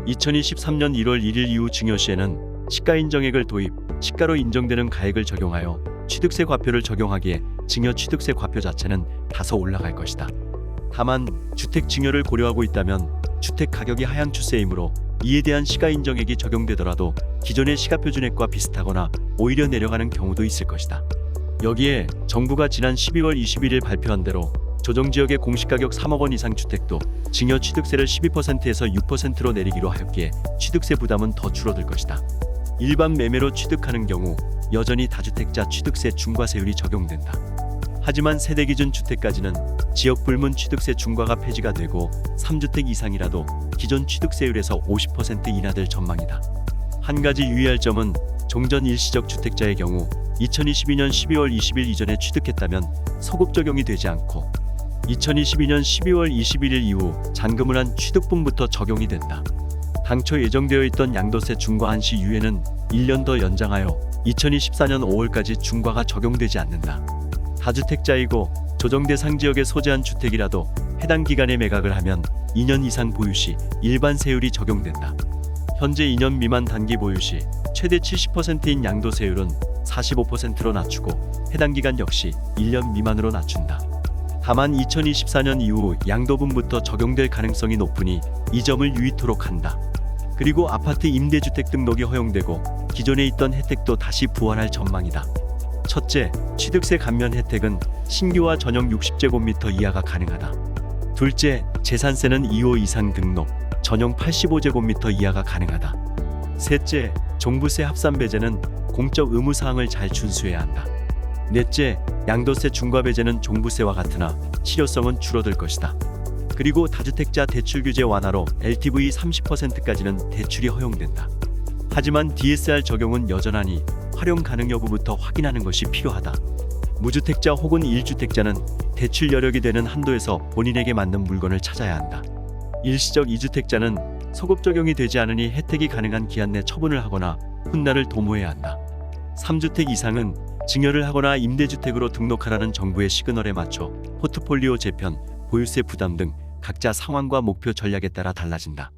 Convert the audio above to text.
2023년 1월 1일 이후 증여시에는 시가 인정액을 도입, 시가로 인정되는 가액을 적용하여 취득세 과표를 적용하기에 증여 취득세 과표 자체는 다소 올라갈 것이다. 다만 주택 증여를 고려하고 있다면 주택 가격이 하향 추세이므로 이에 대한 시가 인정액이 적용되더라도 기존의 시가표준액과 비슷하거나 오히려 내려가는 경우도 있을 것이다. 여기에 정부가 지난 12월 21일 발표한 대로 조정지역의 공시가격 3억 원 이상 주택도 증여 취득세를 12%에서 6%로 내리기로 하였기에 취득세 부담은 더 줄어들 것이다. 일반 매매로 취득하는 경우 여전히 다주택자 취득세 중과세율이 적용된다. 하지만 세대기준 주택까지는 지역 불문 취득세 중과가 폐지가 되고 3주택 이상이라도 기존 취득세율에서 50% 인하될 전망이다. 한 가지 유의할 점은 종전 일시적 주택자의 경우 2022년 12월 20일 이전에 취득했다면 소급 적용이 되지 않고 2022년 12월 21일 이후 잔금을 한 취득분부터 적용이 된다. 당초 예정되어 있던 양도세 중과 한시 유예는 1년 더 연장하여 2024년 5월까지 중과가 적용되지 않는다. 다주택자이고 조정 대상 지역에 소재한 주택이라도 해당 기간에 매각을 하면 2년 이상 보유 시 일반 세율이 적용된다. 현재 2년 미만 단기 보유 시 최대 70%인 양도세율은 45%로 낮추고 해당 기간 역시 1년 미만으로 낮춘다. 다만 2024년 이후 양도분부터 적용될 가능성이 높으니 이 점을 유의토록 한다. 그리고 아파트 임대주택 등록이 허용되고 기존에 있던 혜택도 다시 부활할 전망이다. 첫째, 취득세 감면 혜택은 신규와 전용 60제곱미터 이하가 가능하다. 둘째, 재산세는 2호 이상 등록, 전용 85제곱미터 이하가 가능하다. 셋째, 종부세 합산 배제는 공적 의무사항을 잘 준수해야 한다. 넷째, 양도세 중과 배제는 종부세와 같으나 실효성은 줄어들 것이다. 그리고 다주택자 대출 규제 완화로 LTV 30%까지는 대출이 허용된다. 하지만 DSR 적용은 여전하니 활용 가능 여부부터 확인하는 것이 필요하다. 무주택자 혹은 1주택자는 대출 여력이 되는 한도에서 본인에게 맞는 물건을 찾아야 한다. 일시적 2주택자는 소급 적용이 되지 않으니 혜택이 가능한 기한 내 처분을 하거나 훗날을 도모해야 한다. 3주택 이상은 증여를 하거나 임대주택으로 등록하라는 정부의 시그널에 맞춰 포트폴리오 재편, 보유세 부담 등 각자 상황과 목표 전략에 따라 달라진다.